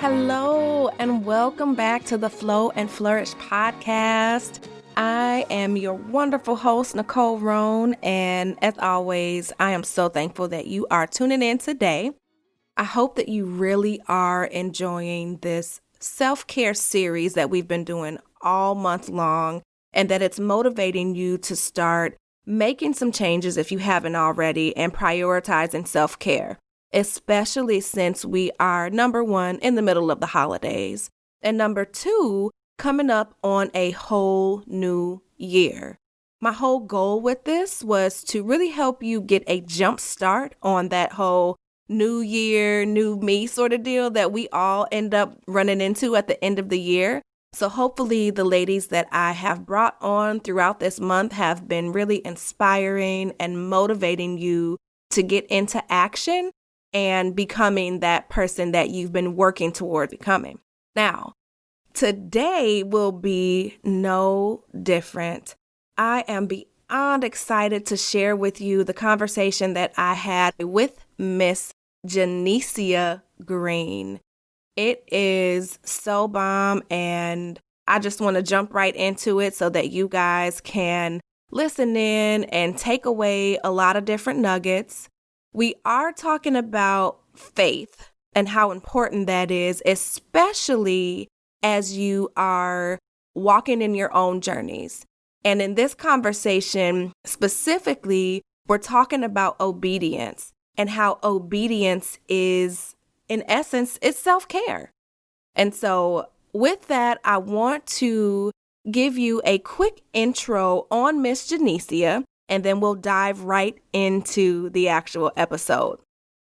Hello, and welcome back to the Flow and Flourish Podcast. I am your wonderful host, Nicole Roan, and as always, I am so thankful that you are tuning in today. I hope that you really are enjoying this self-care series that we've been doing all month long, and that it's motivating you to start making some changes if you haven't already and prioritizing self-care, especially since we are, number one, in the middle of the holidays, and number two, coming up on a whole new year. My whole goal with this was to really help you get a jump start on that whole new year, new me sort of deal that we all end up running into at the end of the year. So hopefully the ladies that I have brought on throughout this month have been really inspiring and motivating you to get into action and becoming that person that you've been working toward becoming. Now, today will be no different. I am beyond excited to share with you the conversation that I had with Miss Genisia Green. It is so bomb, and I just want to jump right into it so that you guys can listen in and take away a lot of different nuggets. We are talking about faith and how important that is, especially as you are walking in your own journeys. And in this conversation, specifically, we're talking about obedience and how obedience is, in essence, it's self-care. And so with that, I want to give you a quick intro on Miss Genisia, and then we'll dive right into the actual episode.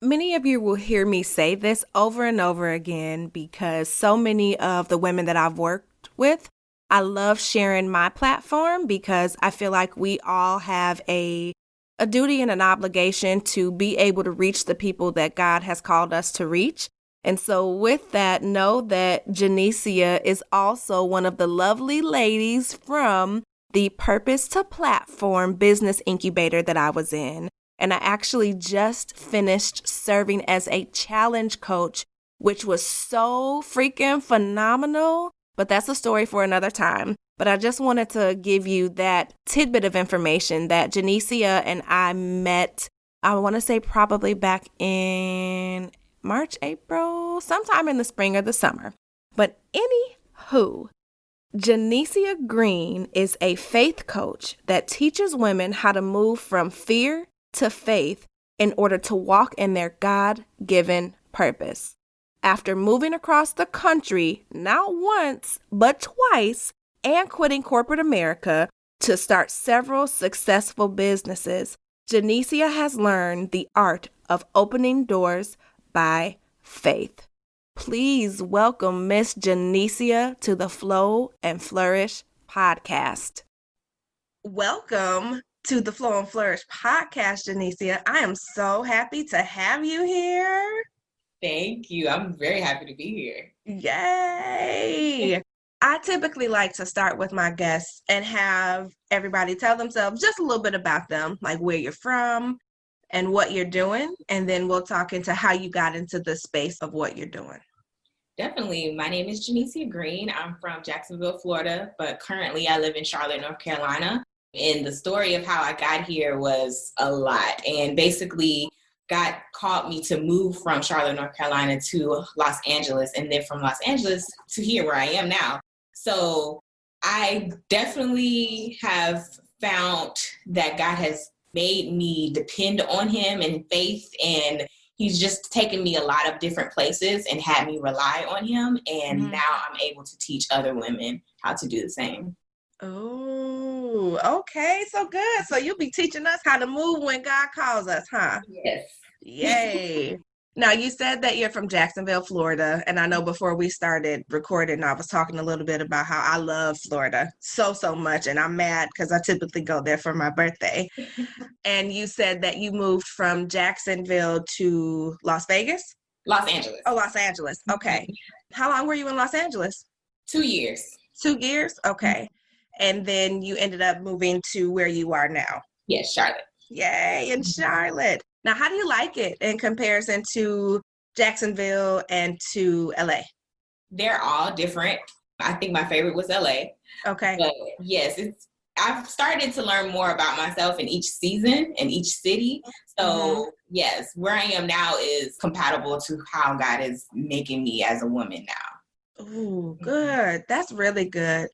Many of you will hear me say this over and over again because so many of the women that I've worked with, I love sharing my platform because I feel like we all have a duty and an obligation to be able to reach the people that God has called us to reach. And so with that, know that Genisia is also one of the lovely ladies from the Purpose to Platform business incubator that I was in. And I actually just finished serving as a challenge coach, which was so freaking phenomenal. But that's a story for another time. But I just wanted to give you that tidbit of information that Genisia and I met, I want to say probably back in March, April, sometime in the spring or the summer. But anywho, Genisia Green is a faith coach that teaches women how to move from fear to faith in order to walk in their God-given purpose. After moving across the country, not once, but twice, and quitting corporate America to start several successful businesses, Genisia has learned the art of opening doors by faith. Please welcome Miss Genisia to the Flow and Flourish Podcast. Welcome to the Flow and Flourish Podcast, Genisia. I am so happy to have you here. Thank you. I'm very happy to be here. Yay! I typically like to start with my guests and have everybody tell themselves just a little bit about them, like where you're from and what you're doing, and then we'll talk into how you got into the space of what you're doing. Definitely. My name is Genisia Green. I'm from Jacksonville, Florida, but currently I live in Charlotte, North Carolina. And the story of how I got here was a lot. And basically, God called me to move from Charlotte, North Carolina to Los Angeles, and then from Los Angeles to here where I am now. So I definitely have found that God has made me depend on him in faith, and he's just taken me a lot of different places and had me rely on him. And now I'm able to teach other women how to do the same. Oh, okay. So good. So you'll be teaching us how to move when God calls us, huh? Yes. Yay. Now, you said that you're from Jacksonville, Florida, and I know before we started recording, I was talking a little bit about how I love Florida so much, and I'm mad because I typically go there for my birthday. And you said that you moved from Jacksonville to Las Vegas? Los Angeles. Oh, Los Angeles. Okay. How long were you in Los Angeles? 2 years. 2 years? Okay. And then you ended up moving to where you are now? Yes, Charlotte. Yay, in Charlotte. Now, how do you like it in comparison to Jacksonville and to LA? They're all different. I think my favorite was LA. Okay. But yes, I've started to learn more about myself in each season and each city. So yes, where I am now is compatible to how God is making me as a woman now. Ooh, good. That's really good.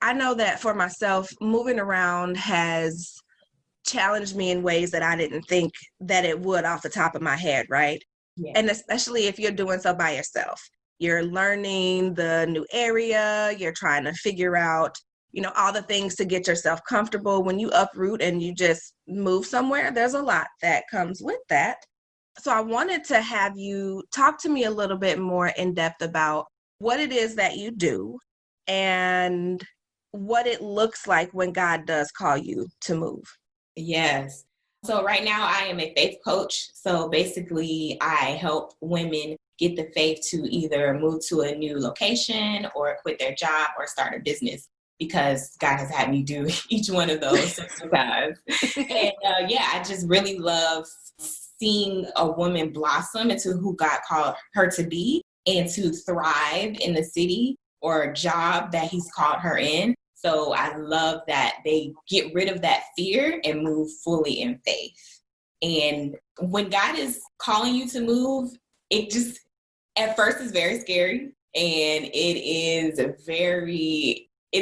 I know that for myself, moving around has challenged me in ways that I didn't think that it would off the top of my head, right? Yeah. And especially if you're doing so by yourself. You're learning the new area, you're trying to figure out, all the things to get yourself comfortable. When you uproot and you just move somewhere, there's a lot that comes with that. So I wanted to have you talk to me a little bit more in depth about what it is that you do and what it looks like when God does call you to move. Yes. So right now I am a faith coach. So basically I help women get the faith to either move to a new location or quit their job or start a business, because God has had me do each one of those several times. And I just really love seeing a woman blossom into who God called her to be and to thrive in the city or job that he's called her in. So I love that they get rid of that fear and move fully in faith. And when God is calling you to move, it just, at first is very scary. And it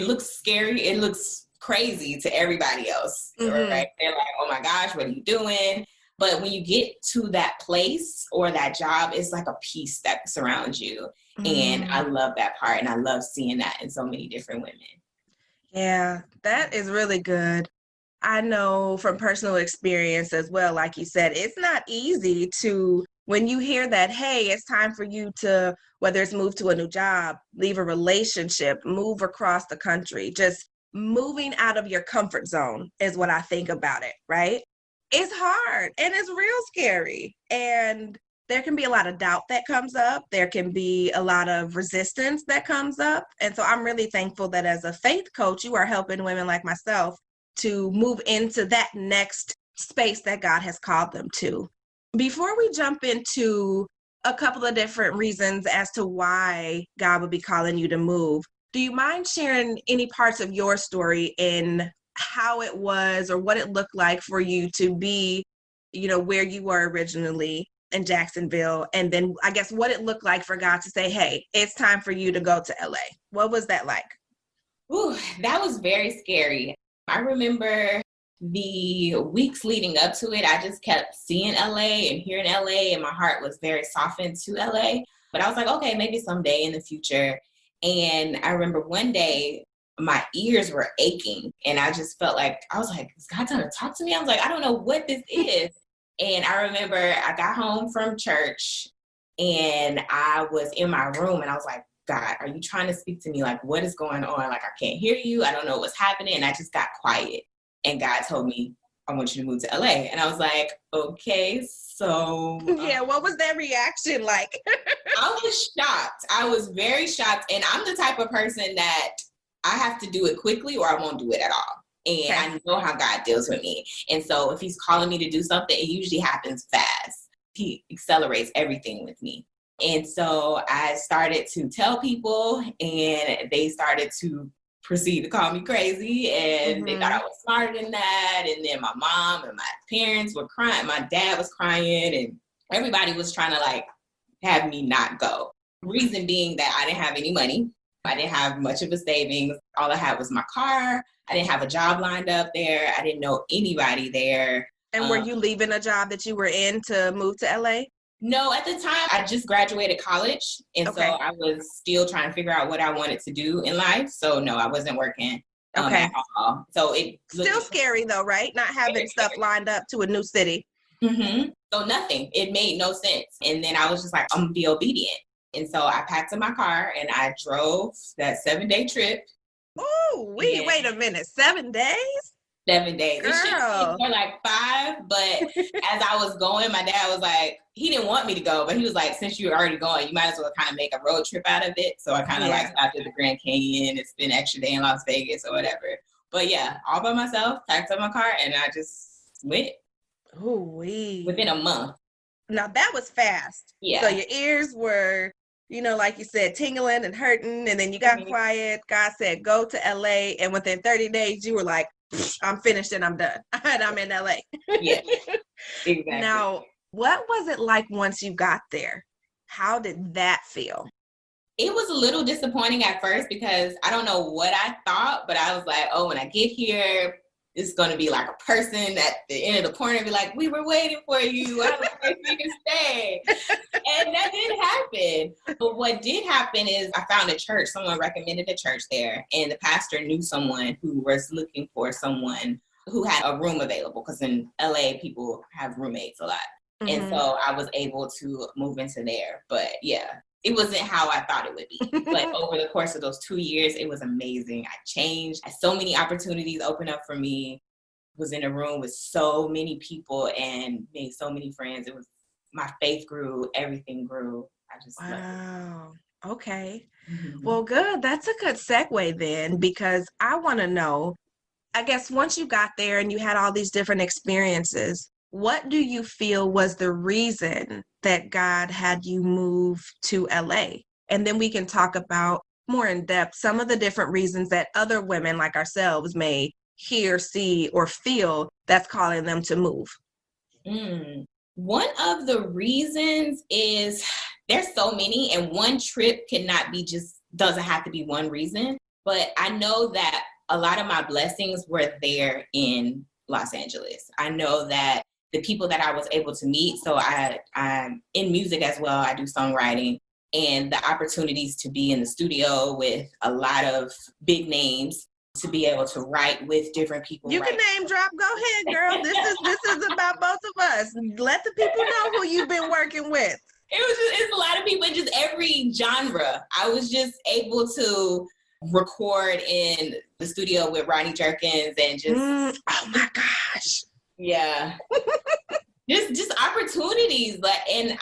looks scary. It looks crazy to everybody else, right? They're like, oh my gosh, what are you doing? But when you get to that place or that job, it's like a peace that surrounds you. And I love that part. And I love seeing that in so many different women. Yeah, that is really good. I know from personal experience as well, like you said, it's not easy when you hear that, hey, it's time for you to, whether it's move to a new job, leave a relationship, move across the country, just moving out of your comfort zone is what I think about it, right? It's hard and it's real scary. And there can be a lot of doubt that comes up. There can be a lot of resistance that comes up. And so I'm really thankful that as a faith coach, you are helping women like myself to move into that next space that God has called them to. Before we jump into a couple of different reasons as to why God would be calling you to move, do you mind sharing any parts of your story in how it was or what it looked like for you to be, where you were originally in Jacksonville, and then I guess what it looked like for God to say, hey, it's time for you to go to LA? What was that like? Ooh, that was very scary. I remember the weeks leading up to it, I just kept seeing LA and hearing LA, and my heart was very softened to LA. But I was like, okay, maybe someday in the future. And I remember one day my ears were aching, and I just felt like, I was like, is God trying to talk to me? I was like, I don't know what this is. And I remember I got home from church and I was in my room and I was like, God, are you trying to speak to me? Like, what is going on? Like, I can't hear you. I don't know what's happening. And I just got quiet. And God told me, I want you to move to LA. And I was like, okay, so. Yeah, what was that reaction like? I was shocked. I was very shocked. And I'm the type of person that I have to do it quickly or I won't do it at all. And I know how God deals with me. And so if he's calling me to do something, it usually happens fast. He accelerates everything with me. And so I started to tell people, and they started to proceed to call me crazy. And they thought I was smarter than that. And then my mom and my parents were crying. My dad was crying, and everybody was trying to like have me not go. Reason being that I didn't have any money. I didn't have much of a savings. All I had was my car. I didn't have a job lined up there. I didn't know anybody there. And were you leaving a job that you were in to move to LA? No, at the time, I just graduated college. And so I was still trying to figure out what I wanted to do in life. So no, I wasn't working at all. So it still scary though, right? Not having stuff lined up to a new city. So nothing. It made no sense. And then I was just like, I'm going to be obedient. And so I packed in my car and I drove that 7-day trip. Oh, wait a minute. 7 days? 7 days. Girl. It should be more like 5, but as I was going, my dad was like, he didn't want me to go, but he was like, since you're already going, you might as well kind of make a road trip out of it. So I kind of like stopped at the Grand Canyon and spent an extra day in Las Vegas or whatever. But yeah, all by myself, packed up my car, and I just went. Ooh-wee. Within a month. Now that was fast. Yeah. So your ears were like you said, tingling and hurting, and then you got quiet. God said, go to LA. And within 30 days, you were like, I'm finished and I'm done. And I'm in LA. Yeah, exactly. Now, what was it like once you got there? How did that feel? It was a little disappointing at first because I don't know what I thought, but I was like, oh, when I get here, it's going to be like a person at the end of the corner be like, we were waiting for you. I was like, you can stay. And that didn't happen. But what did happen is I found a church. Someone recommended a church there. And the pastor knew someone who was looking for someone who had a room available. Because in LA, people have roommates a lot. Mm-hmm. And so I was able to move into there. But yeah, it wasn't how I thought it would be. But over the course of those 2 years, it was amazing. I changed. So many opportunities opened up for me. Was in a room with so many people and made so many friends. It was, my faith grew, everything grew. I just loved it. Wow. Okay. Mm-hmm. Well, good. That's a good segue then, because I want to know, I guess once you got there and you had all these different experiences, what do you feel was the reason that God had you move to LA? And then we can talk about more in depth some of the different reasons that other women like ourselves may hear, see, or feel that's calling them to move. One of the reasons is there's so many, and one trip cannot be doesn't have to be one reason. But I know that a lot of my blessings were there in Los Angeles. I know that the people that I was able to meet, so I'm in music as well, I do songwriting, and the opportunities to be in the studio with a lot of big names, to be able to write with different people. You can name drop. Go ahead, girl. This is about both of us. Let the people know who you've been working with. It's a lot of people in just every genre. I was just able to record in the studio with Ronnie Jerkins and just oh my gosh. Yeah. just opportunities, and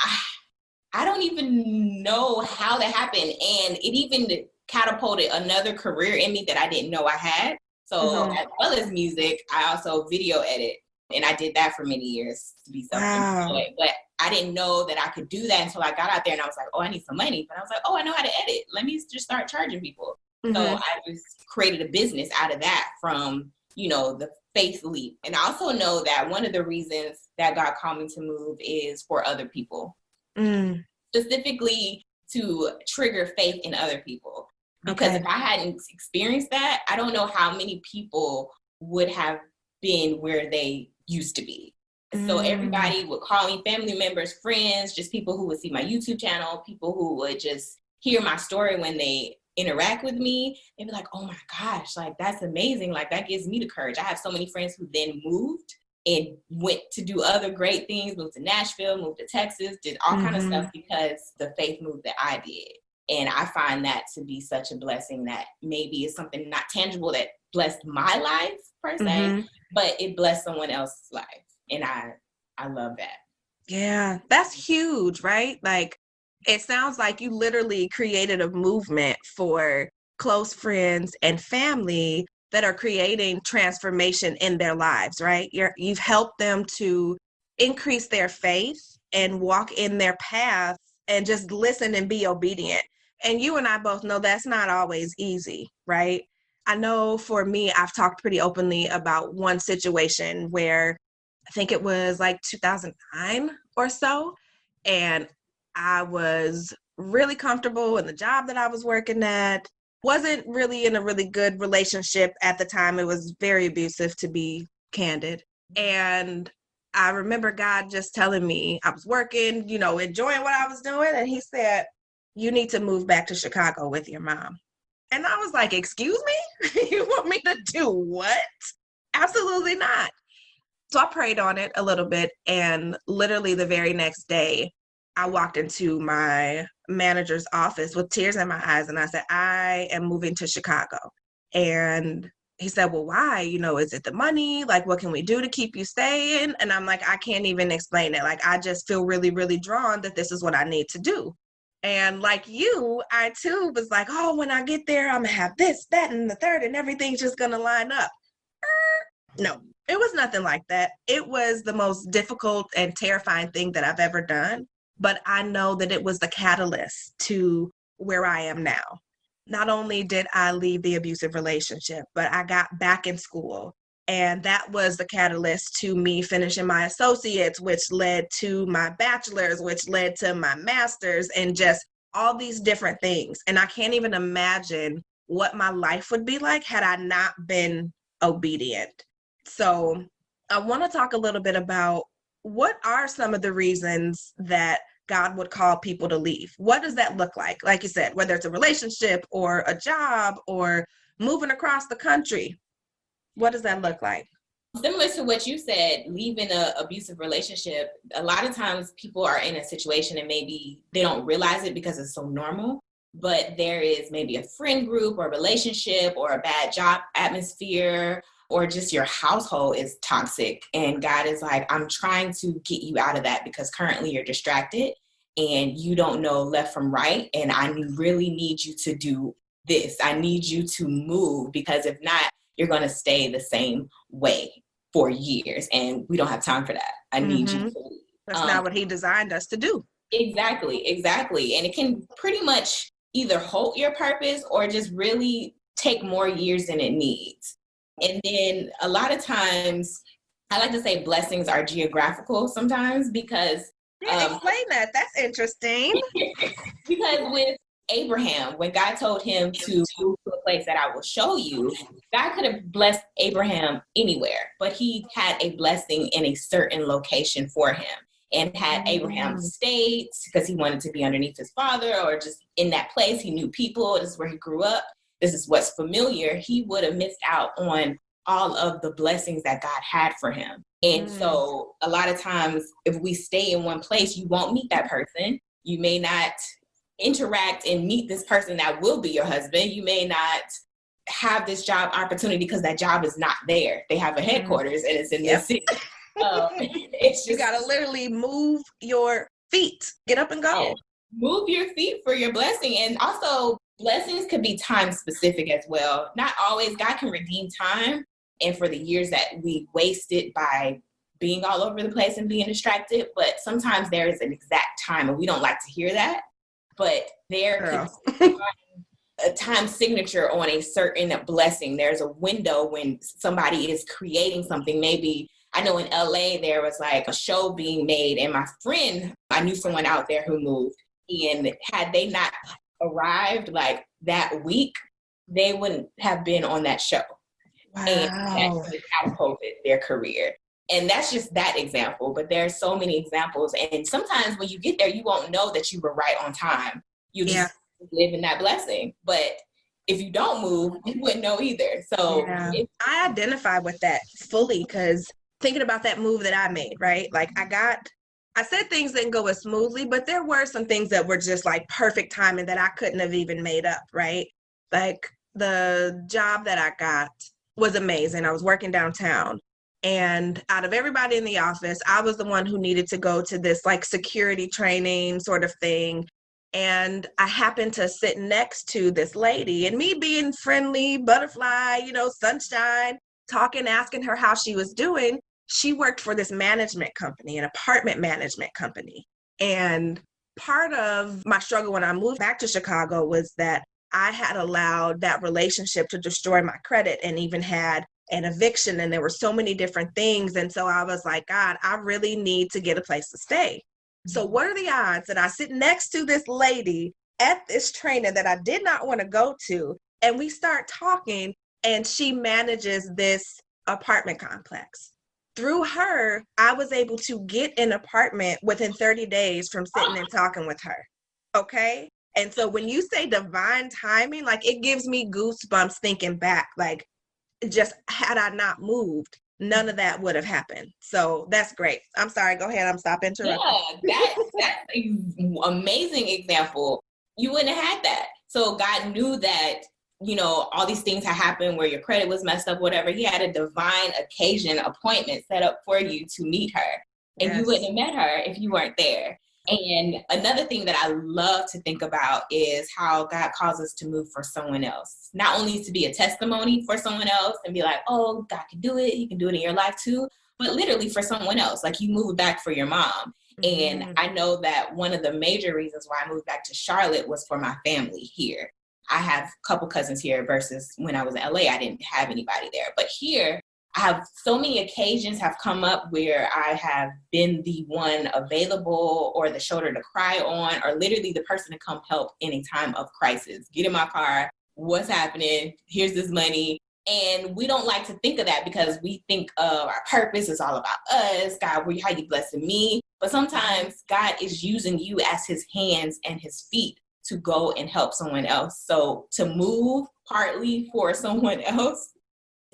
I don't even know how that happened, and it even catapulted another career in me that I didn't know I had. So as well as music, I also video edit, and I did that for many years to be self-employed. But I didn't know that I could do that until I got out there, and I was like, oh, I need some money. But I was like, oh, I know how to edit. Let me just start charging people. So I just created a business out of that from, the faith leap. And I also know that one of the reasons that God called me to move is for other people, specifically to trigger faith in other people. Because if I hadn't experienced that, I don't know how many people would have been where they used to be. So everybody would call me, family members, friends, just people who would see my YouTube channel, people who would just hear my story when they interact with me. They'd be like, oh my gosh, like that's amazing. Like that gives me the courage. I have so many friends who then moved and went to do other great things, moved to Nashville, moved to Texas, did all kind of stuff because the faith move that I did. And I find that to be such a blessing that maybe is something not tangible that blessed my life per se, but it blessed someone else's life. And I love that. Yeah, that's huge, right? Like, it sounds like you literally created a movement for close friends and family that are creating transformation in their lives, right? You've helped them to increase their faith and walk in their path and just listen and be obedient. And you and I both know that's not always easy, right? I know for me, I've talked pretty openly about one situation where I think it was like 2009 or so. And I was really comfortable in the job that I was working at. Wasn't really in a really good relationship at the time. It was very abusive, to be candid. And I remember God just telling me I was working, enjoying what I was doing. And he said, you need to move back to Chicago with your mom. And I was like, excuse me? You want me to do what? Absolutely not. So I prayed on it a little bit. And literally the very next day, I walked into my manager's office with tears in my eyes. And I said, I am moving to Chicago. And he said, well, why? Is it the money? Like, what can we do to keep you staying? And I'm like, I can't even explain it. Like, I just feel really, really drawn that this is what I need to do. And like you, I too was like, oh, when I get there, I'm going to have this, that, and the third, and everything's just going to line up. No, it was nothing like that. It was the most difficult and terrifying thing that I've ever done. but I know that it was the catalyst to where I am now. Not only did I leave the abusive relationship, but I got back in school. And that was the catalyst to me finishing my associates, which led to my bachelor's, which led to my master's, and just all these different things. And I can't even imagine what my life would be like had I not been obedient. So I want to talk a little bit about what are some of the reasons that God would call people to leave. What does that look like? Like you said, whether it's a relationship or a job or moving across the country, what does that look like? Similar to what you said, leaving an abusive relationship, a lot of times people are in a situation and maybe they don't realize it because it's so normal, but there is maybe a friend group or relationship or a bad job atmosphere, or just your household is toxic. And God is like, I'm trying to get you out of that because currently you're distracted and you don't know left from right. And I really need you to do this. I need you to move, because if not, you're going to stay the same way for years. And we don't have time for that. I need you to leave. That's not what he designed us to do. Exactly. And it can pretty much either halt your purpose or just really take more years than it needs. And then a lot of times, I like to say blessings are geographical sometimes because... explain that. That's interesting. Because with Abraham, when God told him to move to a place that I will show you, God could have blessed Abraham anywhere, but he had a blessing in a certain location for him. And had Abraham stayed because he wanted to be underneath his father, or just in that place, he knew people, this is where he grew up, this is what's familiar, he would have missed out on all of the blessings that God had for him. And so a lot of times, if we stay in one place, you won't meet that person. You may not interact and meet this person that will be your husband. You may not have this job opportunity because that job is not there. They have a headquarters and it's in this city. It's just, you gotta literally move your feet, get up and go. Yeah, move your feet for your blessing. And also, blessings could be time specific as well. Not always. God can redeem time, and for the years that we wasted by being all over the place and being distracted. But sometimes there is an exact time, and we don't like to hear that. But there could be a time signature on a certain blessing. There's a window when somebody is creating something. Maybe, I know in LA, there was like a show being made, and my friend, I knew someone out there who moved, and had they not arrived like that week, they wouldn't have been on that show. Wow. And that catapulted their career. And that's just that example, but there's so many examples. And sometimes when you get there, you won't know that you were right on time. You just live in that blessing. But if you don't move, you wouldn't know either. So I identify with that fully, because thinking about that move that I made, right? Like I said things didn't go as smoothly, but there were some things that were just like perfect timing that I couldn't have even made up, right? Like the job that I got was amazing. I was working downtown. And out of everybody in the office, I was the one who needed to go to this like security training sort of thing. And I happened to sit next to this lady, and me being friendly, butterfly, sunshine, talking, asking her how she was doing. She worked for this management company, an apartment management company. And part of my struggle when I moved back to Chicago was that I had allowed that relationship to destroy my credit, and even had an eviction, and there were so many different things. And so I was like, God, I really need to get a place to stay. So what are the odds that I sit next to this lady at this training that I did not want to go to, and we start talking, and she manages this apartment complex. Through her, I was able to get an apartment within 30 days from sitting and talking with her. Okay? And so when you say divine timing, like it gives me goosebumps thinking back, like just had I not moved, none of that would have happened. So that's great. I'm sorry. Go ahead. I'm stop interrupting. Yeah, that's an amazing example. You wouldn't have had that. So God knew that, all these things had happened where your credit was messed up, whatever. He had a divine occasion appointment set up for you to meet her. And you wouldn't have met her if you weren't there. And another thing that I love to think about is how God calls us to move for someone else. Not only to be a testimony for someone else and be like, oh, God can do it. He can do it in your life too. But literally for someone else. Like you moved back for your mom. And I know that one of the major reasons why I moved back to Charlotte was for my family here. I have a couple cousins here versus when I was in LA, I didn't have anybody there. But here, I have so many occasions have come up where I have been the one available or the shoulder to cry on, or literally the person to come help in a time of crisis. Get in my car. What's happening? Here's this money. And we don't like to think of that because we think of our purpose is all about us. God, how you blessing me? But sometimes God is using you as his hands and his feet to go and help someone else. So to move partly for someone else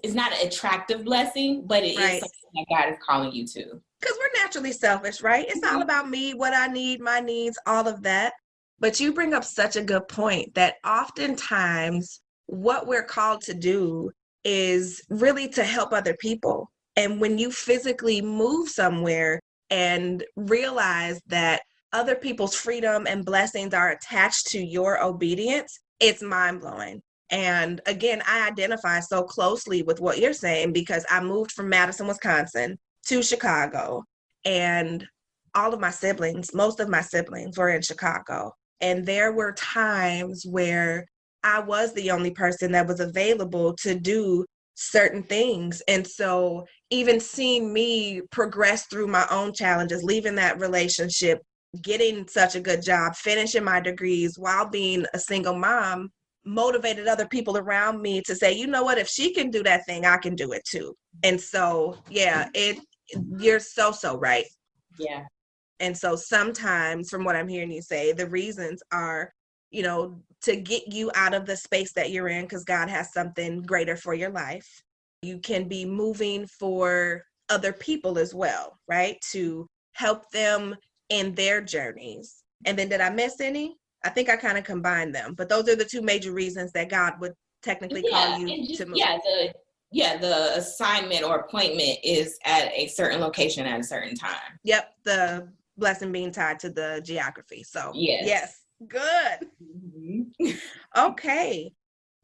is not an attractive blessing, but it is something that God is calling you to. Because we're naturally selfish, right? It's all about me, what I need, my needs, all of that. But you bring up such a good point that oftentimes what we're called to do is really to help other people. And when you physically move somewhere and realize that other people's freedom and blessings are attached to your obedience, it's mind-blowing. And again, I identify so closely with what you're saying because I moved from Madison, Wisconsin to Chicago, and all of my siblings, most of my siblings were in Chicago. And there were times where I was the only person that was available to do certain things. And so even seeing me progress through my own challenges, leaving that relationship, getting such a good job, finishing my degrees while being a single mom, motivated other people around me to say, you know what, if she can do that thing, I can do it too. And so, yeah, you're so right. Yeah. And so sometimes from what I'm hearing you say, the reasons are, to get you out of the space that you're in because God has something greater for your life. You can be moving for other people as well, right? To help them in their journeys. And then did I miss any? I think I kind of combined them, but those are the two major reasons that God would technically call you to move. The assignment or appointment is at a certain location at a certain time. Yep, the blessing being tied to the geography. So yes, good. Mm-hmm. Okay,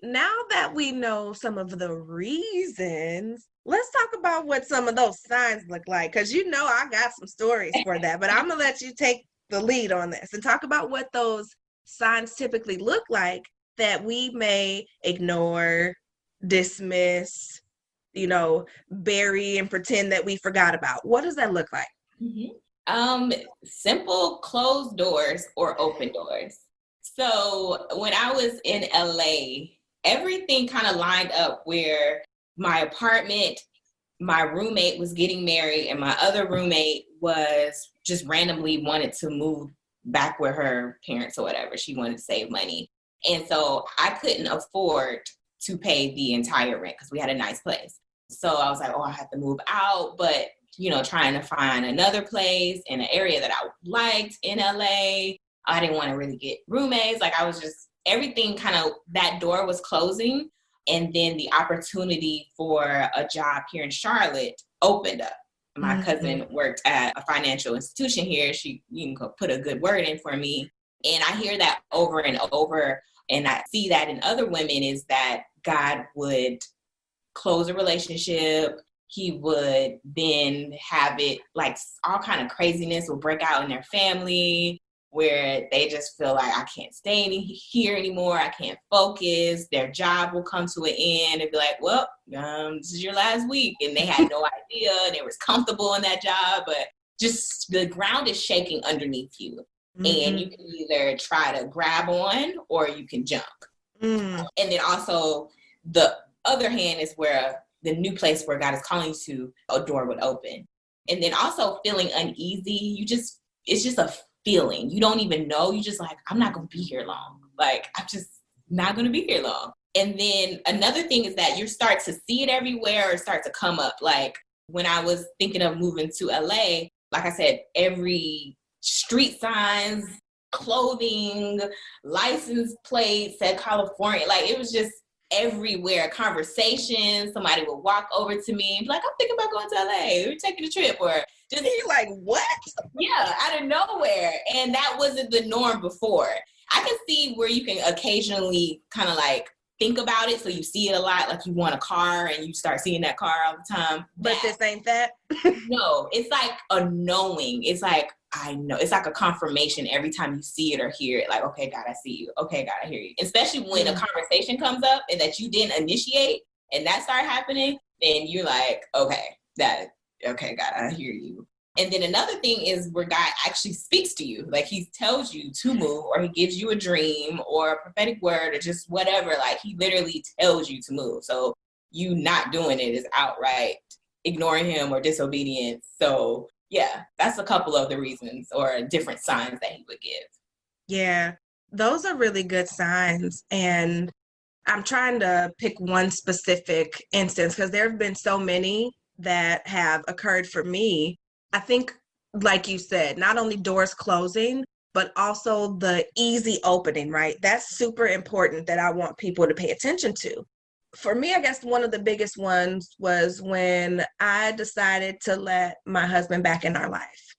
now that we know some of the reasons, let's talk about what some of those signs look like, because I got some stories for that, but I'm gonna let you take the lead on this and talk about what those signs typically look like that we may ignore, dismiss, bury and pretend that we forgot about. What does that look like? Mm-hmm. Simple closed doors or open doors. So when I was in LA, everything kind of lined up where my apartment, my roommate was getting married and my other roommate was just randomly wanted to move back with her parents or whatever. She wanted to save money. And so I couldn't afford to pay the entire rent because we had a nice place. So I was like, I have to move out, but trying to find another place in an area that I liked in LA. I didn't want to really get roommates. Like I was just, everything kind of, that door was closing. And then the opportunity for a job here in Charlotte opened up. My cousin worked at a financial institution here. She put a good word in for me. And I hear that over and over. And I see that in other women is that God would close a relationship. He would then have it like all kind of craziness will break out in their family where they just feel like I can't stay here anymore. I can't focus. Their job will come to an end and be like, well, this is your last week. And they had no idea. They was comfortable in that job, but just the ground is shaking underneath you. And you can either try to grab on or you can jump. And then also the other hand is where the new place where God is calling you to, a door would open. And then also feeling uneasy. It's just a feeling. You don't even know. You just like, I'm not going to be here long. Like, I'm just not going to be here long. And then another thing is that you start to see it everywhere or start to come up. Like when I was thinking of moving to LA, like I said, every street signs, clothing, license plates said California. Like it was just everywhere. Conversations. Somebody would walk over to me and be like, I'm thinking about going to LA. We're taking a trip. Or just you're like, what? Yeah, out of nowhere. And that wasn't the norm before. I can see where you can occasionally kind of like think about it. So you see it a lot, like you want a car and you start seeing that car all the time. But this ain't that? No, it's like a knowing. It's like, I know. It's like a confirmation every time you see it or hear it. Like, okay, God, I see you. Okay, God, I hear you. Especially when a conversation comes up and that you didn't initiate and that started happening, then you're like, okay, God, I hear you. And then another thing is where God actually speaks to you. Like he tells you to move, or he gives you a dream or a prophetic word or just whatever. Like he literally tells you to move. So you not doing it is outright ignoring him or disobedience. So yeah, that's a couple of the reasons or different signs that he would give. Yeah, those are really good signs. And I'm trying to pick one specific instance because there have been so many that have occurred for me. I think, like you said, not only doors closing, but also the easy opening, right? That's super important that I want people to pay attention to. For me, I guess one of the biggest ones was when I decided to let my husband back in our life.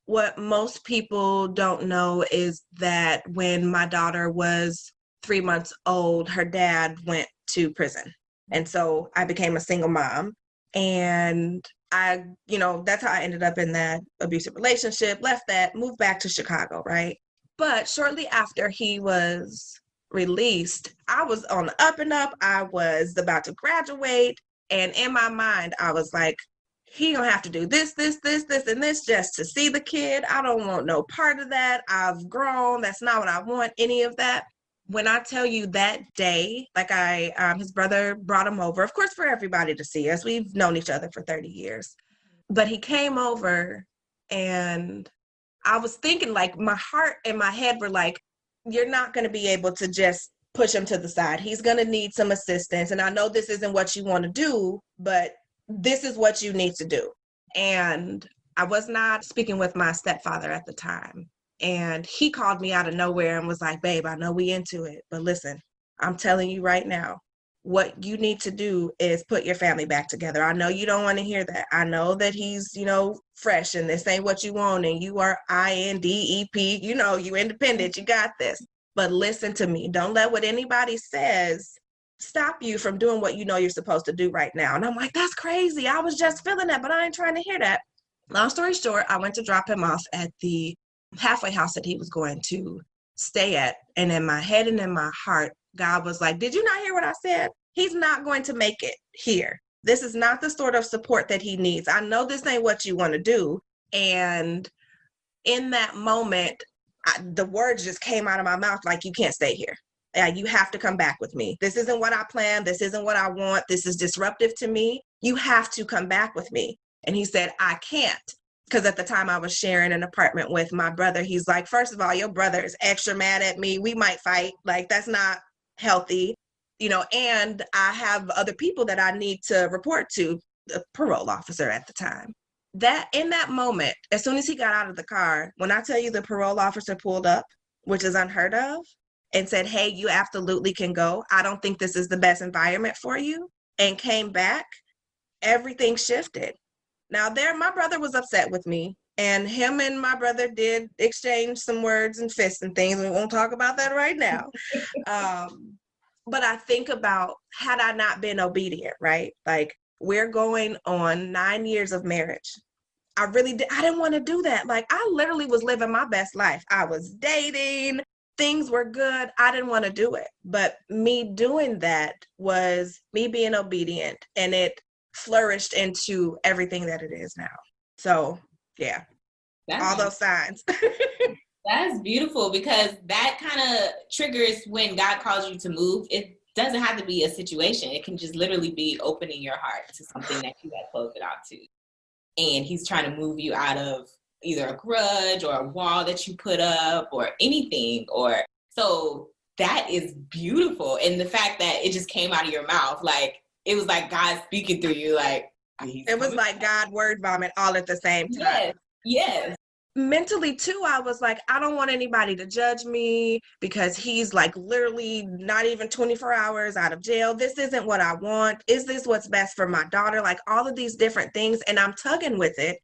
What most people don't know is that when my daughter was 3 months old, her dad went to prison. And so I became a single mom. And that's how I ended up in that abusive relationship, left that, moved back to Chicago, right? But shortly after he was released, I was on the up and up. I was about to graduate. And in my mind, I was like, he gonna have to do this, and this just to see the kid. I don't want no part of that. I've grown. That's not what I want, any of that. When I tell you that day, like his brother brought him over, of course, for everybody to see us. We've known each other for 30 years. But he came over and I was thinking, like, my heart and my head were like, you're not going to be able to just push him to the side. He's going to need some assistance. And I know this isn't what you want to do, but this is what you need to do. And I was not speaking with my stepfather at the time. And he called me out of nowhere and was like, babe, I know we into it, but listen, I'm telling you right now, what you need to do is put your family back together. I know you don't want to hear that. I know that he's, fresh and this ain't what you want and you are INDEP, you independent, you got this. But listen to me. Don't let what anybody says stop you from doing what you know you're supposed to do right now. And I'm like, that's crazy. I was just feeling that, but I ain't trying to hear that. Long story short, I went to drop him off at the halfway house that he was going to stay at. And in my head and in my heart, God was like, did you not hear what I said? He's not going to make it here. This is not the sort of support that he needs. I know this ain't what you want to do. And in that moment, the words just came out of my mouth like, you can't stay here. You have to come back with me. This isn't what I planned. This isn't what I want. This is disruptive to me. You have to come back with me. And he said, I can't. Because at the time I was sharing an apartment with my brother. He's like, first of all, your brother is extra mad at me. We might fight. Like, that's not healthy, and I have other people that I need to report to, the parole officer at the time. That in that moment, as soon as he got out of the car, when I tell you the parole officer pulled up, which is unheard of, and said, hey, you absolutely can go. I don't think this is the best environment for you, and came back, everything shifted. Now my brother was upset with me, and him and my brother did exchange some words and fists and things. We won't talk about that right now. But I think about, had I not been obedient, right? Like, we're going on 9 years of marriage. I didn't want to do that. Like, I literally was living my best life. I was dating, things were good. I didn't want to do it. But me doing that was me being obedient, and it flourished into everything that it is now. So yeah, all those signs. That's beautiful, because that kind of triggers when God calls you to move. It doesn't have to be a situation. It can just literally be opening your heart to something that you had closed it off to. And he's trying to move you out of either a grudge or a wall that you put up or anything. So that is beautiful. And the fact that it just came out of your mouth, like, it was like God speaking through you. Like, it was like God word vomit all at the same time. Yes. Mentally too, I was like, I don't want anybody to judge me because he's like literally not even 24 hours out of jail. This isn't what I want. Is this what's best for my daughter? Like, all of these different things. And I'm tugging with it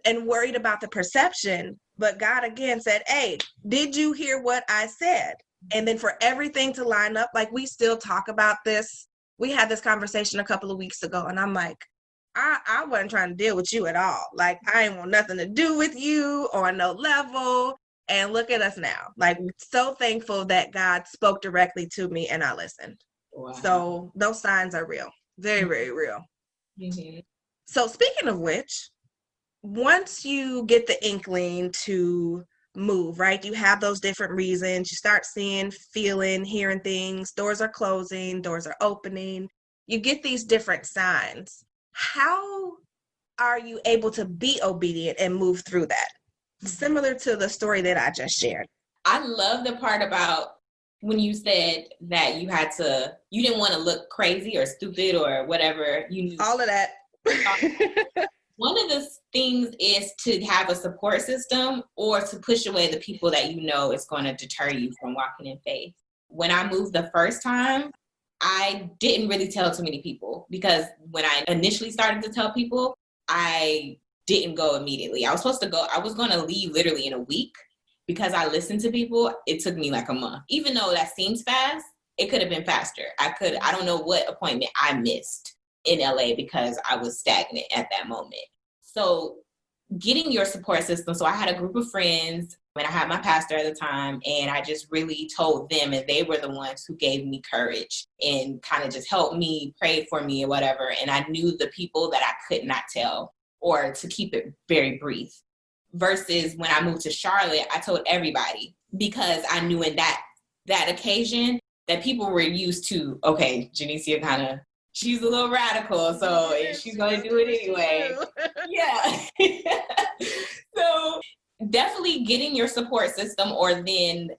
and worried about the perception. But God again said, hey, did you hear what I said? And then for everything to line up, like, we still talk about this. We had this conversation a couple of weeks ago, and I'm like, I wasn't trying to deal with you at all. Like, I ain't want nothing to do with you on no level. And look at us now. Like, so thankful that God spoke directly to me and I listened. Wow. So those signs are real. Very, very real. Mm-hmm. So speaking of which, once you get the inkling to move, right? You have those different reasons. You start seeing, feeling, hearing things. Doors are closing, doors are opening. You get these different signs. How are you able to be obedient and move through that? Similar to the story that I just shared. I love the part about when you said that you didn't want to look crazy or stupid or whatever. You knew all of that. One of the things is to have a support system or to push away the people that you know is going to deter you from walking in faith. When I moved the first time, I didn't really tell too many people because when I initially started to tell people, I didn't go immediately. I was going to leave literally in a week because I listened to people. It took me like a month. Even though that seems fast, it could have been faster. I don't know what appointment I missed in LA because I was stagnant at that moment. So getting your support system. So I had a group of friends and I had my pastor at the time, and I just really told them, and they were the ones who gave me courage and kind of just helped me, prayed for me or whatever. And I knew the people that I could not tell, or to keep it very brief. Versus when I moved to Charlotte, I told everybody because I knew in that occasion that people were used to, okay, Genisia she's a little radical, so she's going to do it anyway. Yeah. So definitely getting your support system, or then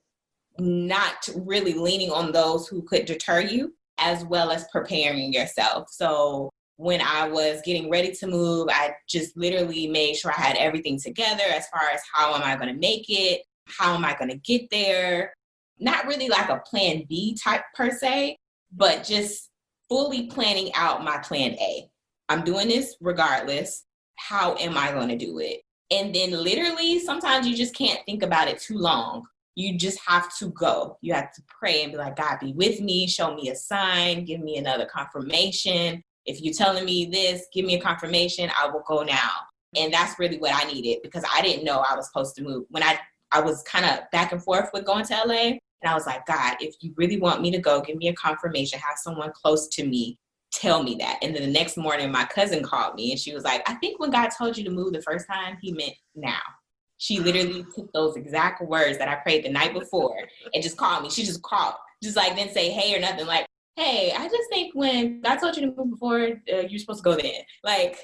not really leaning on those who could deter you, as well as preparing yourself. So when I was getting ready to move, I just literally made sure I had everything together as far as how am I going to make it? How am I going to get there? Not really like a plan B type per se, but just fully planning out my plan A. I'm doing this regardless. How am I going to do it? And then literally, sometimes you just can't think about it too long. You just have to go. You have to pray and be like, God, be with me. Show me a sign. Give me another confirmation. If you're telling me this, give me a confirmation. I will go now. And that's really what I needed because I didn't know I was supposed to move. When I was kind of back and forth with going to LA, and I was like, God, if you really want me to go, give me a confirmation. Have someone close to me tell me that. And then the next morning, my cousin called me and she was like, I think when God told you to move the first time, he meant now. She literally took those exact words that I prayed the night before and just called me. She just called, just like didn't say hey or nothing. Like, hey, I just think when God told you to move before, you're supposed to go then. Like,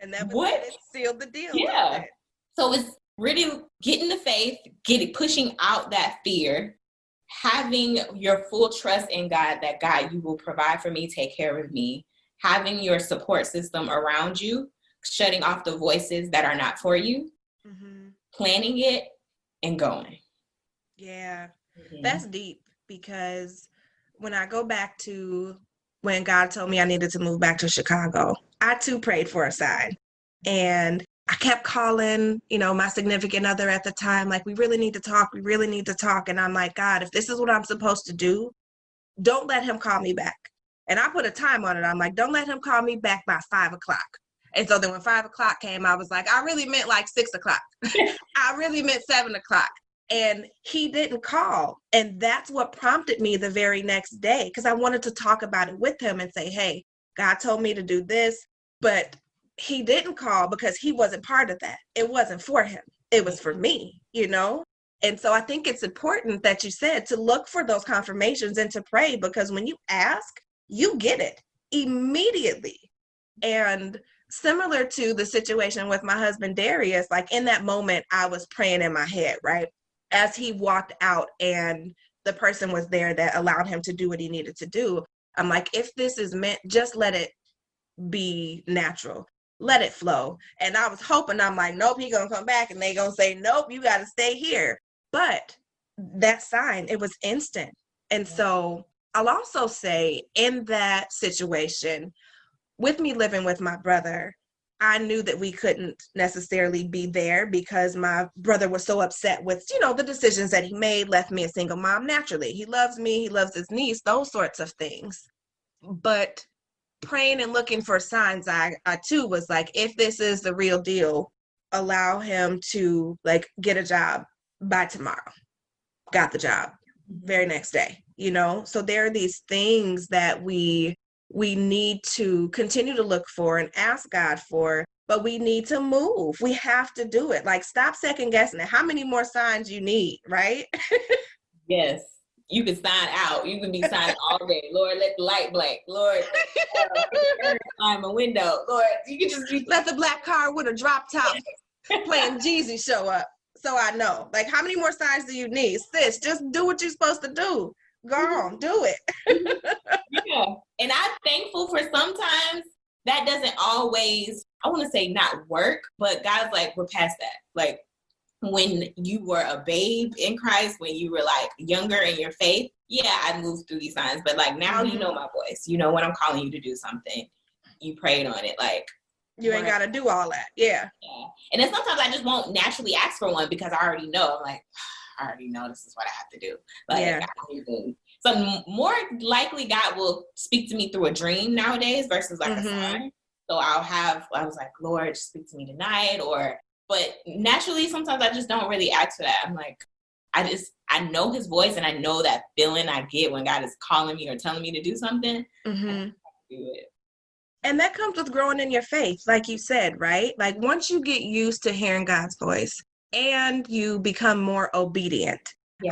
and that was what? It sealed the deal. Yeah. So it's really getting the faith, pushing out that fear, having your full trust in God, that God, you will provide for me, take care of me, having your support system around you, shutting off the voices that are not for you, planning it, and going. Yeah, that's deep, because when I go back to when God told me I needed to move back to Chicago, I too prayed for a sign. And I kept calling, my significant other at the time, like, we really need to talk. We really need to talk. And I'm like, God, if this is what I'm supposed to do, don't let him call me back. And I put a time on it. I'm like, don't let him call me back by 5:00. And so then when 5:00 came, I was like, I really meant like 6:00. I really meant 7:00. And he didn't call. And that's what prompted me the very next day, because I wanted to talk about it with him and say, hey, God told me to do this, but he didn't call because he wasn't part of that. It wasn't for him. It was for me, And so I think it's important that you said to look for those confirmations and to pray, because when you ask, you get it immediately. And similar to the situation with my husband, Darius, like in that moment, I was praying in my head, right? As he walked out and the person was there that allowed him to do what he needed to do. I'm like, if this is meant, just let it be natural. Let it flow. And I was hoping, I'm like, nope, he gonna come back and they gonna say, nope, you gotta stay here. But that sign, it was instant. And so I'll also say, in that situation, with me living with my brother, I knew that we couldn't necessarily be there because my brother was so upset with, the decisions that he made, left me a single mom naturally. He loves me, he loves his niece, those sorts of things. But praying and looking for signs, I too was like, if this is the real deal, allow him to like get a job by tomorrow. Got the job very next day, you know? So there are these things that we need to continue to look for and ask God for, but we need to move. We have to do it. Like, stop second guessing it. How many more signs you need, right? Yes. You can sign out. You can be signing all day. Lord, let the light blank. Lord, climb a window. Lord, you can just be. Let the black car with a drop top playing Jeezy show up. So I know. Like, how many more signs do you need? Sis, just do what you're supposed to do. Go on, do it. Yeah. And I'm thankful for sometimes that doesn't always, I want to say not work, but God's like, we're past that. Like, when you were a babe in Christ, when you were like younger in your faith, yeah, I moved through these signs. But like now you know my voice. You know when I'm calling you to do something. You prayed on it. Like, you ain't got to do all that. Yeah. And then sometimes I just won't naturally ask for one because I already know. I'm like, I already know this is what I have to do. Like, so more likely God will speak to me through a dream nowadays versus like a sign. So I was like, Lord, speak to me tonight. But naturally, sometimes I just don't really ask for that. I'm like, I know his voice and I know that feeling I get when God is calling me or telling me to do something. I do it. And that comes with growing in your faith, like you said, right? Like once you get used to hearing God's voice and you become more obedient,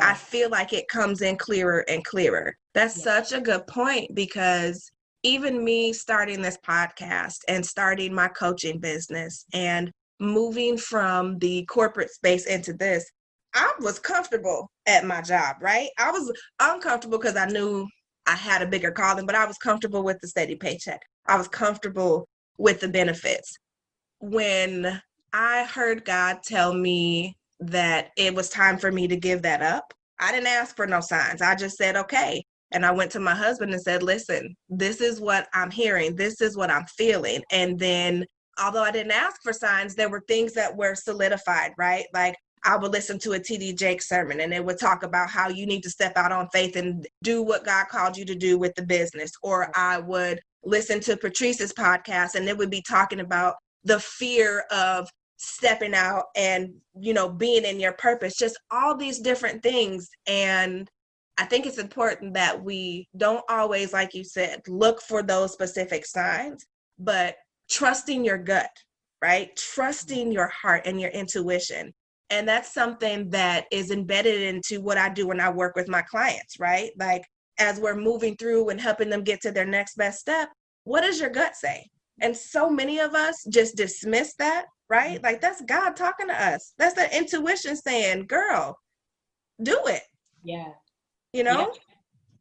I feel like it comes in clearer and clearer. That's such a good point, because even me starting this podcast and starting my coaching business and moving from the corporate space into this, I was comfortable at my job, right? I was uncomfortable because I knew I had a bigger calling, but I was comfortable with the steady paycheck. I was comfortable with the benefits. When I heard God tell me that it was time for me to give that up, I didn't ask for no signs. I just said, okay. And I went to my husband and said, listen, this is what I'm hearing. This is what I'm feeling. And then, although I didn't ask for signs, there were things that were solidified, right? Like I would listen to a T.D. Jakes sermon and it would talk about how you need to step out on faith and do what God called you to do with the business. Or I would listen to Patrice's podcast and it would be talking about the fear of stepping out and, you know, being in your purpose, just all these different things. And I think it's important that we don't always, like you said, look for those specific signs, but trusting your gut, right? Trusting your heart and your intuition. And that's something that is embedded into what I do when I work with my clients, right? Like as we're moving through and helping them get to their next best step, what does your gut say? And so many of us just dismiss that, right? Like that's God talking to us. That's the intuition saying, girl, do it. Yeah. You know?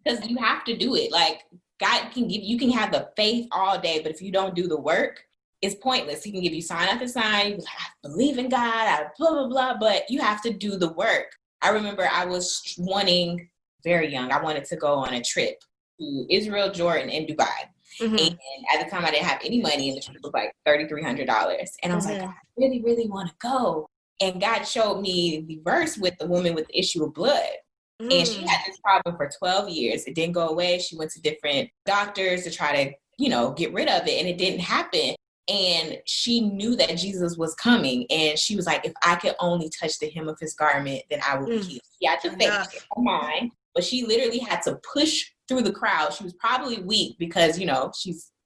Because you have to do it. Like God can you can have the faith all day, but if you don't do the work, it's pointless. He can give you sign after sign. You be like, I believe in God, I blah, blah, blah, but you have to do the work. I remember I was wanting, very young, I wanted to go on a trip to Israel, Jordan, and Dubai. And at the time I didn't have any money and the trip was like $3,300. And I was like, I really, really want to go. And God showed me the verse with the woman with the issue of blood. And she had this problem for 12 years. It didn't go away. She went to different doctors to try to, you know, get rid of it. And it didn't happen. And she knew that Jesus was coming. And she was like, if I could only touch the hem of his garment, then I will be healed. She had to faith in her mind, but she literally had to push through the crowd. She was probably weak because, you know,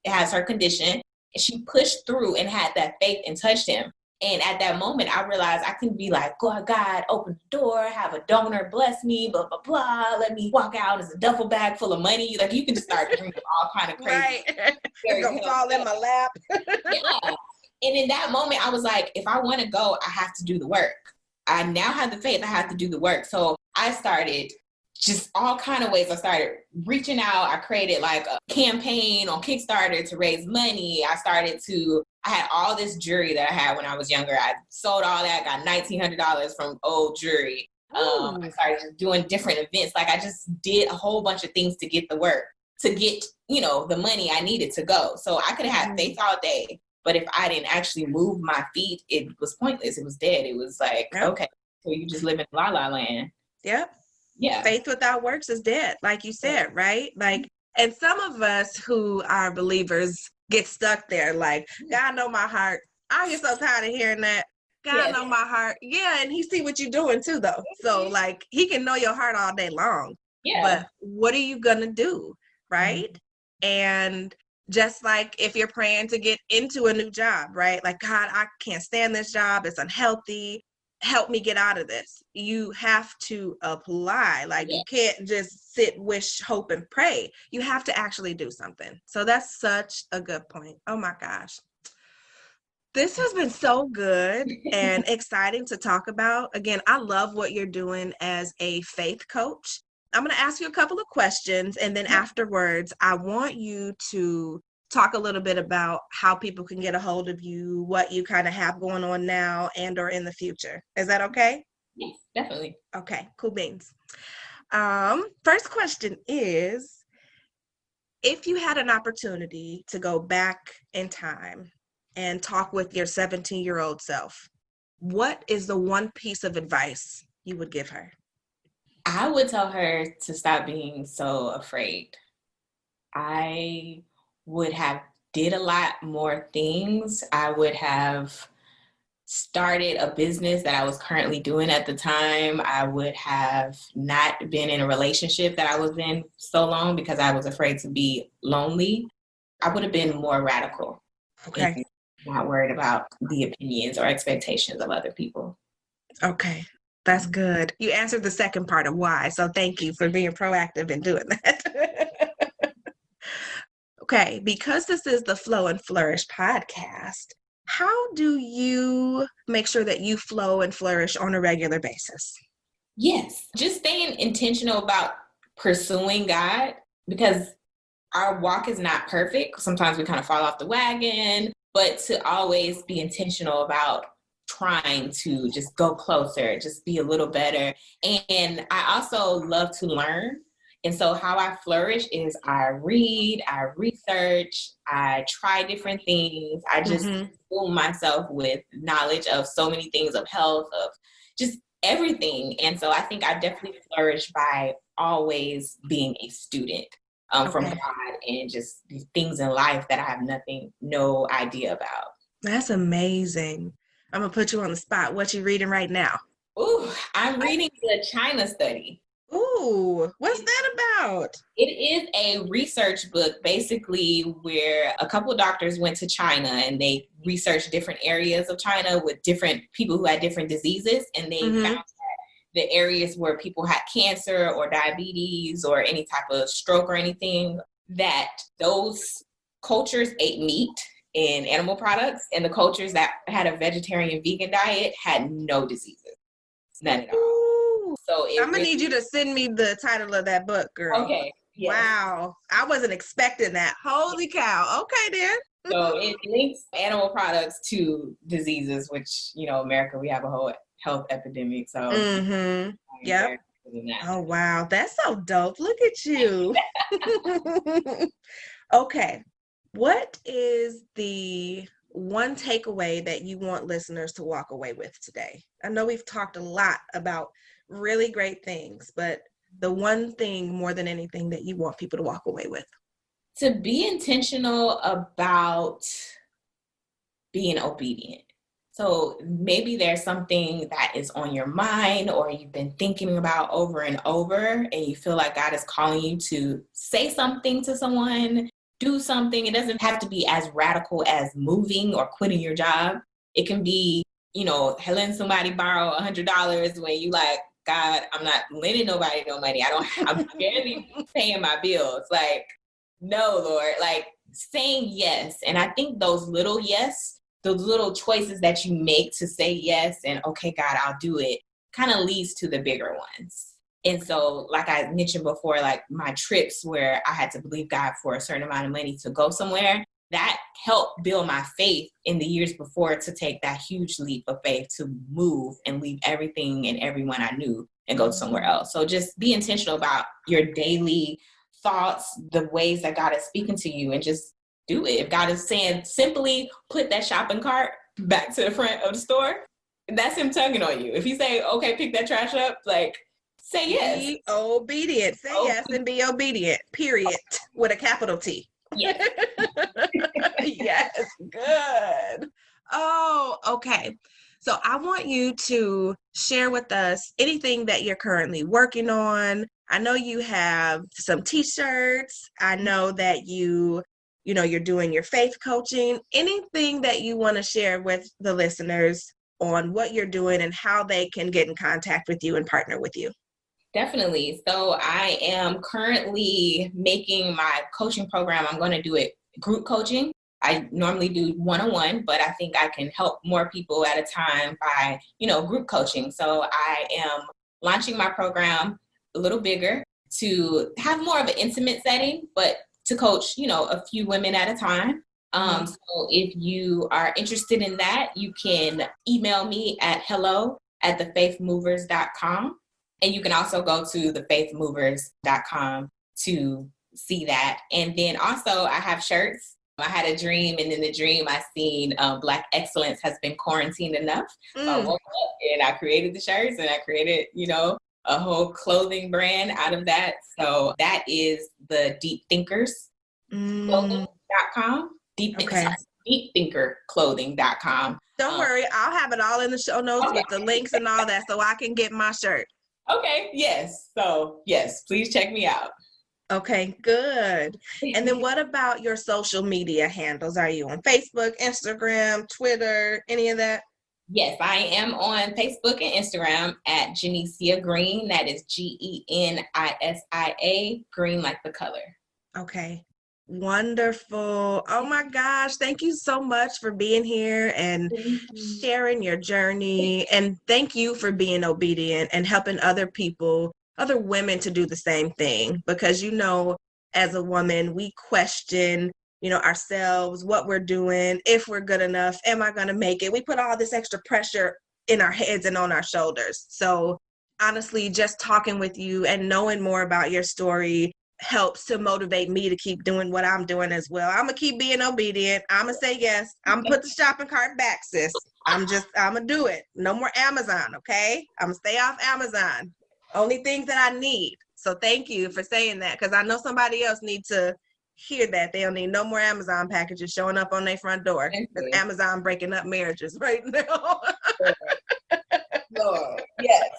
has her condition. And she pushed through and had that faith and touched him. And at that moment, I realized I couldn't be like, God, open the door, have a donor bless me, blah, blah, blah. Let me walk out as a duffel bag full of money. Like, you can just start doing all kind of crazy. Right. It's going to fall in my lap. Yeah. And in that moment, I was like, if I want to go, I have to do the work. I now have the faith. I have to do the work. So I started just all kind of ways. I started reaching out. I created like a campaign on Kickstarter to raise money. I had all this jewelry that I had when I was younger. I sold all that, got $1,900 from old jewelry. I started just doing different events. Like I just did a whole bunch of things to get the work, to get, you know, the money I needed to go. So I could have had faith all day, but if I didn't actually move my feet, it was pointless. It was dead. It was like, okay, so you just live in la la land. Yep. Yeah. Faith without works is dead, like you said, right? Like, And some of us who are believers get stuck there, like, God know my heart. I get so tired of hearing that. God know my heart. Yeah, and he see what you're doing too, though. So, like, he can know your heart all day long. Yeah. But what are you going to do, right? And just like if you're praying to get into a new job, right? Like, God, I can't stand this job. It's unhealthy. Help me get out of this. You have to apply. Like, you can't just sit, wish, hope, and pray. You have to actually do something. So that's such a good point. Oh my gosh. This has been so good and exciting to talk about. Again, I love what you're doing as a faith coach. I'm going to ask you a couple of questions, and then afterwards, I want you to talk a little bit about how people can get a hold of you, what you kind of have going on now and or in the future. Is that okay? Yes, definitely. Okay, cool beans. First question is, if you had an opportunity to go back in time and talk with your 17-year-old self, what is the one piece of advice you would give her? I would tell her to stop being so afraid. I would have did a lot more things. I would have started a business that I was currently doing at the time. I would have not been in a relationship that I was in so long because I was afraid to be lonely. I would have been more radical. Okay. Not worried about the opinions or expectations of other people. Okay. That's good. You answered the second part of why. So thank you for being proactive in doing that. Okay. Because this is the Flow and Flourish podcast, how do you make sure that you flow and flourish on a regular basis? Yes. Just staying intentional about pursuing God, because our walk is not perfect. Sometimes we kind of fall off the wagon, but to always be intentional about trying to just go closer, just be a little better. And I also love to learn. And so how I flourish is I read, I research, I try different things. I just fool myself with knowledge of so many things, of health, of just everything. And so I think I definitely flourish by always being a student from God and just these things in life that I have no idea about. That's amazing. I'm going to put you on the spot. What you reading right now? Ooh, I'm reading the China study. Ooh, what's that about? It is a research book, basically, where a couple of doctors went to China and they researched different areas of China with different people who had different diseases. And they found that the areas where people had cancer or diabetes or any type of stroke or anything, that those cultures ate meat and animal products, and the cultures that had a vegetarian vegan diet had no diseases. None at all. Ooh. So I'm going to need you to send me the title of that book, girl. Okay. Yes. Wow. I wasn't expecting that. Holy cow. Okay, then. So it links animal products to diseases, which, America, we have a whole health epidemic. So Yep. Oh, wow. That's so dope. Look at you. Okay. What is the one takeaway that you want listeners to walk away with today? I know we've talked a lot about really great things, but the one thing more than anything that you want people to walk away with? To be intentional about being obedient. So maybe there's something that is on your mind or you've been thinking about over and over, and you feel like God is calling you to say something to someone, do something. It doesn't have to be as radical as moving or quitting your job. It can be, letting somebody borrow $100 when you like, God, I'm not lending nobody no money. I'm barely paying my bills. Like, no, Lord, like saying yes. And I think those little choices that you make to say yes and, okay, God, I'll do it, kind of leads to the bigger ones. And so, like I mentioned before, like my trips where I had to believe God for a certain amount of money to go somewhere, that helped build my faith in the years before to take that huge leap of faith to move and leave everything and everyone I knew and go somewhere else. So just be intentional about your daily thoughts, the ways that God is speaking to you, and just do it. If God is saying simply put that shopping cart back to the front of the store, that's him tugging on you. If he say, okay, pick that trash up, like Say yes. Be obedient. Say yes and be obedient, period, with a capital T. Yes. Yes, good. Oh, okay. So I want you to share with us anything that you're currently working on. I know you have some t-shirts. I know that you're doing your faith coaching. Anything that you want to share with the listeners on what you're doing and how they can get in contact with you and partner with you. Definitely. So I am currently making my coaching program. I'm going to do it group coaching. I normally do one-on-one, but I think I can help more people at a time by, group coaching. So I am launching my program a little bigger to have more of an intimate setting, but to coach, a few women at a time. So if you are interested in that, you can email me at hello@thefaithmovers.com. And you can also go to thefaithmovers.com to see that. And then also I have shirts. I had a dream, and in the dream I seen Black excellence has been quarantined enough. So I woke up and I created the shirts, and I created, a whole clothing brand out of that. So that is the deepthinkersclothing.com. Deepthinkerclothing.com. Don't worry, I'll have it all in the show notes with the links and all that so I can get my shirt. Okay, yes. So yes, please check me out. Okay, good. And then what about your social media handles? Are you on Facebook, Instagram, Twitter, any of that? Yes, I am on Facebook and Instagram at Genisia Green. That is Genisia, green like the color. Okay, wonderful. Oh my gosh, thank you so much for being here and sharing your journey. And thank you for being obedient and helping other women to do the same thing. Because, as a woman, we question, ourselves, what we're doing, if we're good enough, am I going to make it? We put all this extra pressure in our heads and on our shoulders. So honestly, just talking with you and knowing more about your story helps to motivate me to keep doing what I'm doing as well. I'm going to keep being obedient. I'm going to say yes. I'm going to put the shopping cart back, sis. I'm going to do it. No more Amazon, okay? I'm going to stay off Amazon. Only things that I need. So thank you for saying that, because I know somebody else needs to hear that. They don't need no more Amazon packages showing up on their front door. Because Amazon breaking up marriages right now. Lord, yes.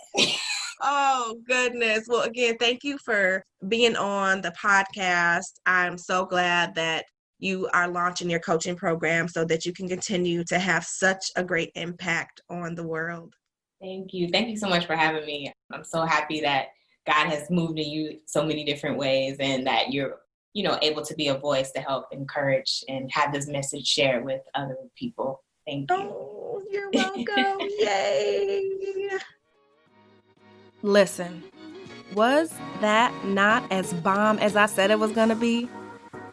Oh, goodness. Well, again, thank you for being on the podcast. I'm so glad that you are launching your coaching program so that you can continue to have such a great impact on the world. Thank you. Thank you so much for having me. I'm so happy that God has moved in you so many different ways, and that you're, able to be a voice to help encourage and have this message shared with other people. Thank you. Oh, you're welcome. Yay. Listen, was that not as bomb as I said it was going to be?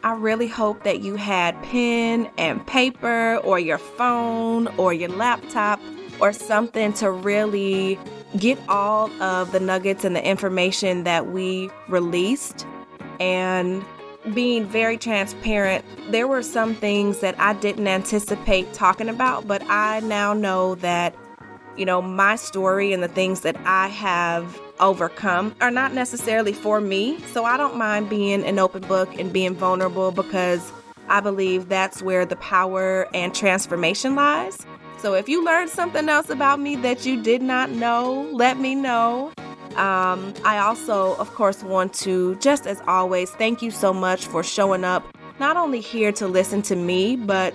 I really hope that you had pen and paper or your phone or your laptop or something to really get all of the nuggets and the information that we released. And being very transparent, there were some things that I didn't anticipate talking about, but I now know that my story and the things that I have overcome are not necessarily for me. So I don't mind being an open book and being vulnerable, because I believe that's where the power and transformation lies. So if you learned something else about me that you did not know, let me know. I also, of course, want to, just as always, thank you so much for showing up, not only here to listen to me, but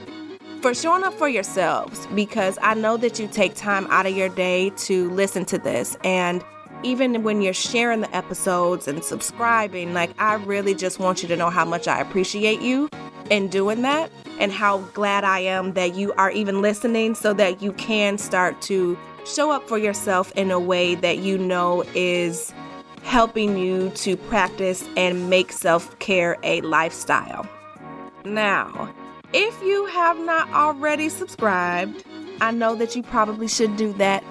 for showing up for yourselves, because I know that you take time out of your day to listen to this. And even when you're sharing the episodes and subscribing, I really just want you to know how much I appreciate you in doing that, and how glad I am that you are even listening, so that you can start to show up for yourself in a way that is helping you to practice and make self-care a lifestyle. Now, if you have not already subscribed, I know that you probably should do that,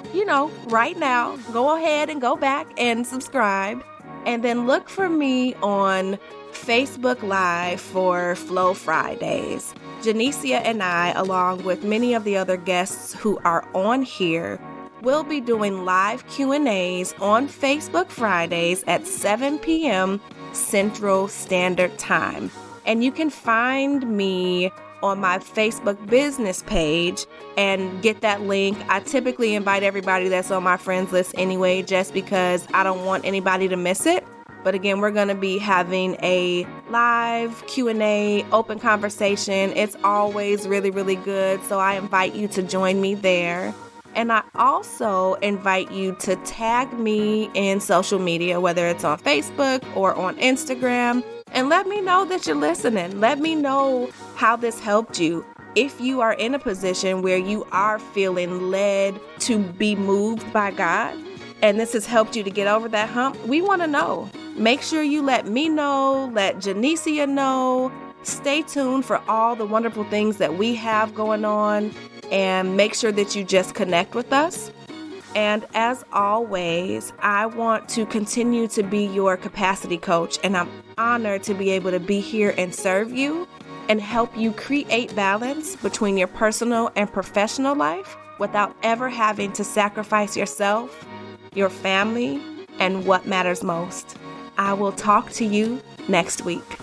right now. Go ahead and go back and subscribe. And then look for me on Facebook Live for Flow Fridays. Genisia and I, along with many of the other guests who are on here, we'll be doing live Q&As on Facebook Fridays at 7 p.m. Central Standard Time. And you can find me on my Facebook business page and get that link. I typically invite everybody that's on my friends list anyway, just because I don't want anybody to miss it. But again, we're going to be having a live Q&A, open conversation. It's always really, really good. So I invite you to join me there. And I also invite you to tag me in social media, whether it's on Facebook or on Instagram, and let me know that you're listening. Let me know how this helped you. If you are in a position where you are feeling led to be moved by God, and this has helped you to get over that hump, we want to know. Make sure you let me know, let Genisia know. Stay tuned for all the wonderful things that we have going on, and make sure that you just connect with us. And as always, I want to continue to be your capacity coach, and I'm honored to be able to be here and serve you and help you create balance between your personal and professional life without ever having to sacrifice yourself, your family, and what matters most. I will talk to you next week.